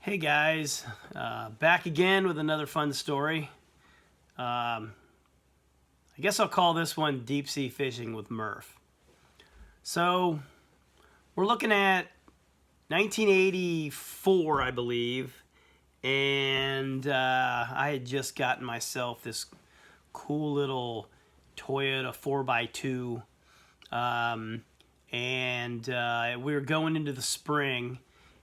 Hey guys, back again with another fun story. I guess I'll call this one Deep Sea Fishing with Murph. So, we're looking at 1984, I believe, and I had just gotten myself this cool little Toyota 4x2, and we were going into the spring.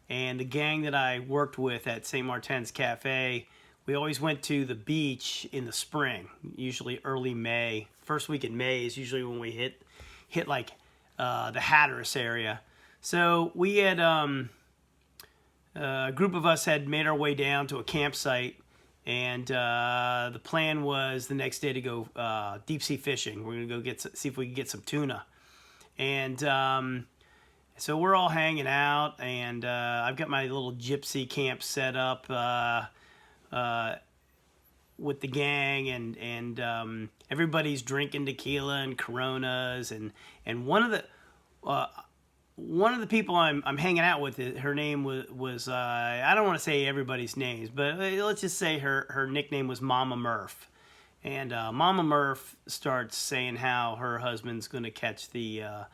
And the gang that I worked with at St Maarten Cafe, we always went to the beach in the spring, usually early May. First week in May is usually when we hit like the Hatteras area. So we had a group of us had made our way down to a campsite, and the plan was the next day to go deep sea fishing. We're gonna go see if we can get some tuna, and so we're all hanging out, and I've got my little gypsy camp set up with the gang, and everybody's drinking tequila and Coronas, and one of the people I'm hanging out with, her name was I don't want to say everybody's names, but let's just say her nickname was Mama Murph, and Mama Murph starts saying how her husband's going to catch the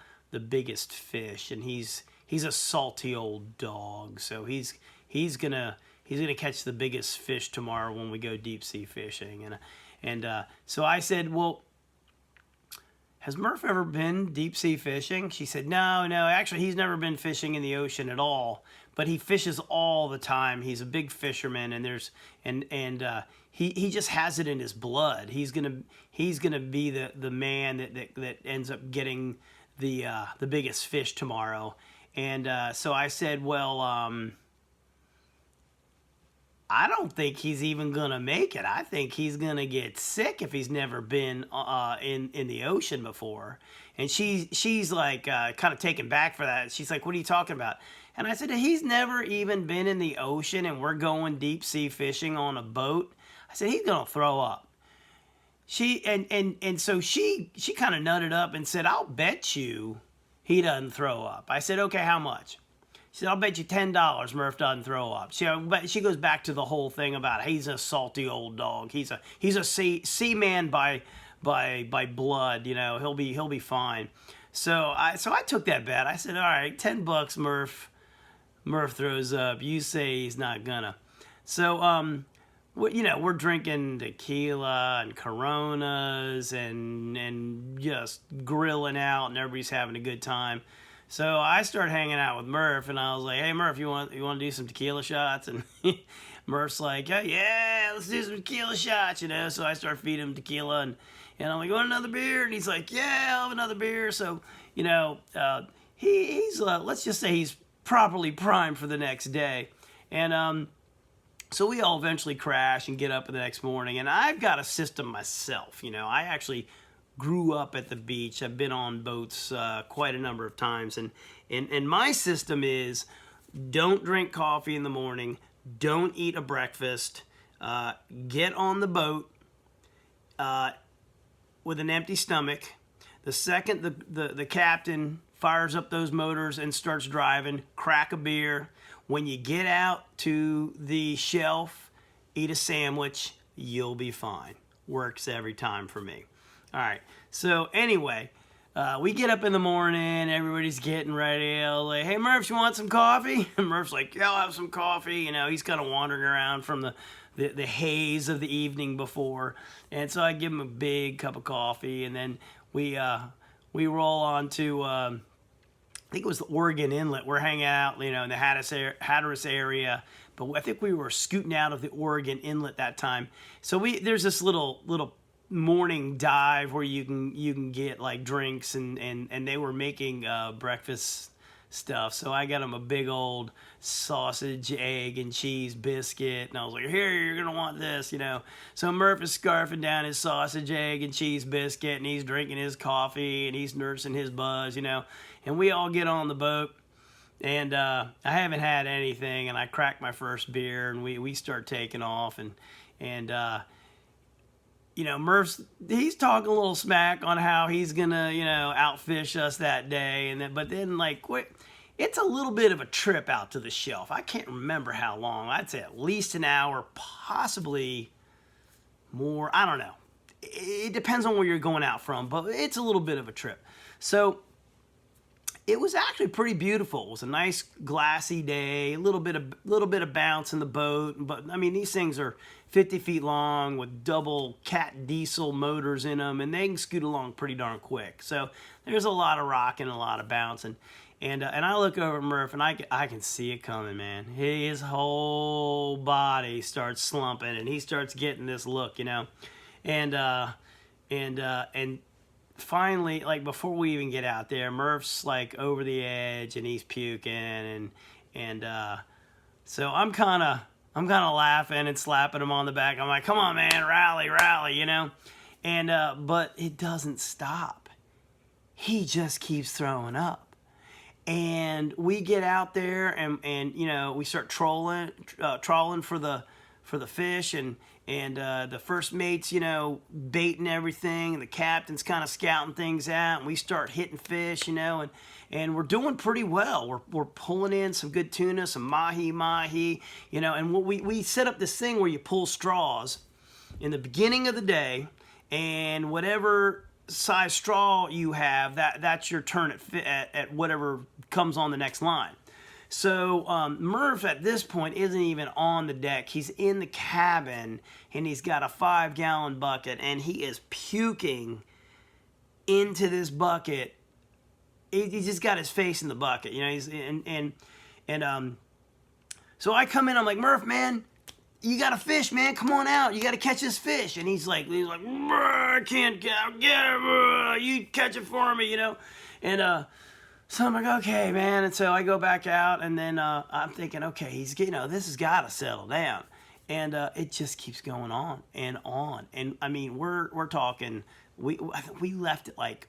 biggest fish, and he's a salty old dog, so he's gonna catch the biggest fish tomorrow when we go deep sea fishing. And so I said, well, has Murph ever been deep sea fishing? She said, no, actually he's never been fishing in the ocean at all, but he fishes all the time. He's a big fisherman, and he just has it in his blood. He's gonna be the man that ends up getting the biggest fish tomorrow. And so I said, well, I don't think he's even gonna make it. I think he's gonna get sick if he's never been in the ocean before. And she's like kind of taken back for that. She's like, what are you talking about? And I said, he's never even been in the ocean, and we're going deep sea fishing on a boat. I said, he's gonna throw up. So she kind of nutted up and said, I'll bet you he doesn't throw up. I said, okay, how much? She said, I'll bet you $10 Murph doesn't throw up. She goes back to the whole thing about he's a salty old dog. He's a seaman by blood. You know, he'll be fine. So I took that bet. I said, all right, $10 Murph throws up. You say he's not gonna. So we're drinking tequila and Coronas and just grilling out, and everybody's having a good time. So I started hanging out with Murph, and I was like, hey, Murph, you want to do some tequila shots? And Murph's like, yeah, let's do some tequila shots, So I start feeding him tequila, and I'm like, want another beer? And he's like, yeah, I'll have another beer. So, he's let's just say he's properly primed for the next day. And so we all eventually crash and get up the next morning, and I've got a system myself. I actually grew up at the beach. I've been on boats quite a number of times, and my system is don't drink coffee in the morning, don't eat a breakfast, get on the boat with an empty stomach. The second the captain fires up those motors and starts driving, crack a beer. When you get out to the shelf, eat a sandwich, you'll be fine. Works every time for me. All right, so anyway, we get up in the morning, everybody's getting ready. I'll like, hey, Murph, you want some coffee? And Murph's like, yeah, I'll have some coffee. He's kind of wandering around from the haze of the evening before. And so I give him a big cup of coffee, and then we roll on to, I think it was the Oregon Inlet. We're hanging out, in the Hatteras area, but I think we were scooting out of the Oregon Inlet that time. So there's this little morning dive where you can get like drinks, and they were making breakfast stuff. So I got him a big old sausage, egg, and cheese biscuit, and I was like, here, you're gonna want this. So Murph is scarfing down his sausage, egg, and cheese biscuit, and he's drinking his coffee, and he's nursing his buzz. And we all get on the boat, and I haven't had anything, and I crack my first beer, and we start taking off, and he's talking a little smack on how he's gonna, outfish us that day, but then like quick, it's a little bit of a trip out to the shelf. I can't remember how long. I'd say at least an hour, possibly more. I don't know. It depends on where you're going out from, but it's a little bit of a trip. So it was actually pretty beautiful. It was a nice glassy day, a little bit of bounce in the boat. But I mean, these things are 50 feet long with double cat diesel motors in them, and they can scoot along pretty darn quick. So there's a lot of rocking, a lot of bouncing. And I look over at Murph, and I can see it coming, man. His whole body starts slumping, and he starts getting this look, you know. And finally, like before we even get out there, Murph's like over the edge, and he's puking, and so I'm kind of laughing and slapping him on the back. I'm like, come on, man, rally, you know. And but it doesn't stop. He just keeps throwing up. And we get out there and you know, we start trawling for the fish, and the first mate's, you know, baiting everything, and the captain's kind of scouting things out, and we start hitting fish, you know, and we're doing pretty well. We're pulling in some good tuna, some mahi, you know, and we set up this thing where you pull straws in the beginning of the day, and whatever size straw you have, that's your turn at whatever comes on the next line. So Murph at this point isn't even on the deck. He's in the cabin, and he's got a 5-gallon bucket, and he is puking into this bucket. He's just got his face in the bucket, you know. So I come in, I'm like, Murph, man, you got a fish, man. Come on out. You got to catch this fish. And he's like, I can't get it. You catch it for me, you know. And so I'm like, okay, man. And so I go back out, and then I'm thinking, okay, he's, you know, this has got to settle down. And it just keeps going on and on. And I mean, we're talking. I think we left at like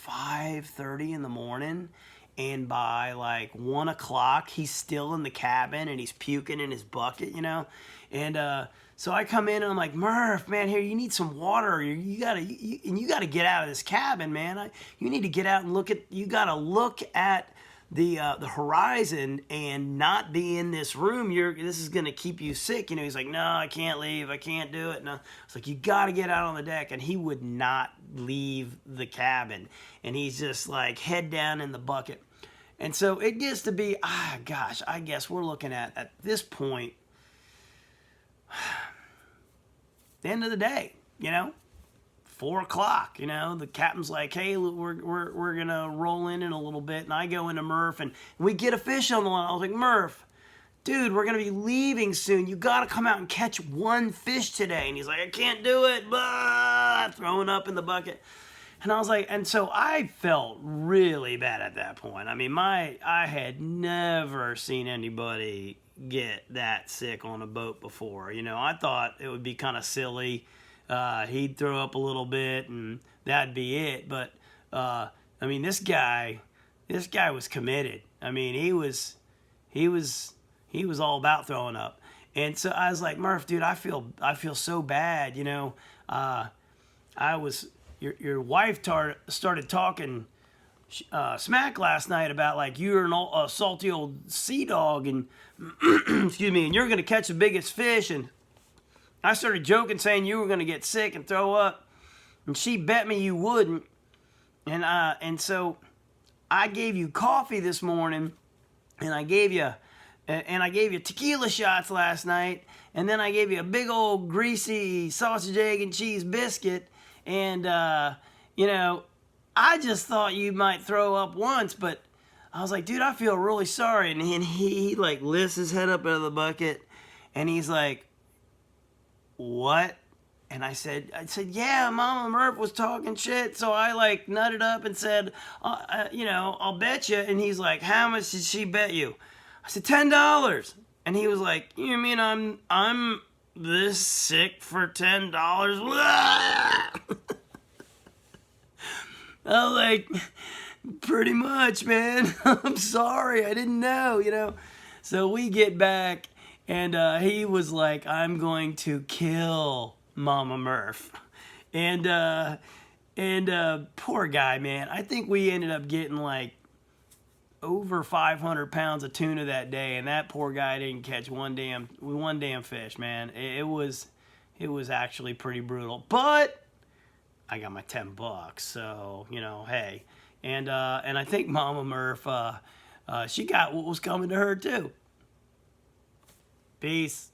5:30 in the morning. And by like 1 o'clock, he's still in the cabin, and he's puking in his bucket, you know. And so I come in, and I'm like, Murph, man, here, you need some water. You gotta get out of this cabin, man. You need to get out and look at the horizon and not be in this room. This is gonna keep you sick, you know. He's like, no, I can't leave. I can't do it. No, it's like, you gotta get out on the deck, and he would not leave the cabin, and he's just like head down in the bucket. And so it gets to be, gosh, I guess we're looking at this point, the end of the day, you know, 4 o'clock, you know, the captain's like, hey, we're gonna roll in a little bit, and I go into Murph, and we get a fish on the line. I was like, Murph, dude, we're gonna be leaving soon. You gotta come out and catch one fish today. And he's like, I can't do it, throwing up in the bucket. And I was like, and so I felt really bad at that point. I mean, I had never seen anybody get that sick on a boat before. You know, I thought it would be kind of silly. He'd throw up a little bit, and that'd be it. But I mean, this guy was committed. I mean, he was all about throwing up. And so I was like, Murph, dude, I feel so bad. You know, your wife started talking smack last night about like you're a salty old sea dog, and excuse me, and you're gonna catch the biggest fish. And I started joking, saying you were gonna get sick and throw up, and she bet me you wouldn't. And so I gave you coffee this morning, and I gave you tequila shots last night, and then I gave you a big old greasy sausage, egg, and cheese biscuit. And, you know, I just thought you might throw up once, but I was like, dude, I feel really sorry. And he like lifts his head up out of the bucket, and he's like, what? And I said, yeah, Mama Murph was talking shit. So I like nutted up and said, you know, I'll bet you. And he's like, how much did she bet you? I said, $10. And he was like, you mean I'm this sick for $10? I was like, pretty much, man. I'm sorry, I didn't know, you know. So we get back, and he was like, I'm going to kill Mama Murph. And poor guy, man. I think we ended up getting like over 500 pounds of tuna that day, and that poor guy didn't catch one damn fish, man. It was actually pretty brutal. But I got my $10, so you know, hey. And I think Mama Murph, she got what was coming to her too. Peace.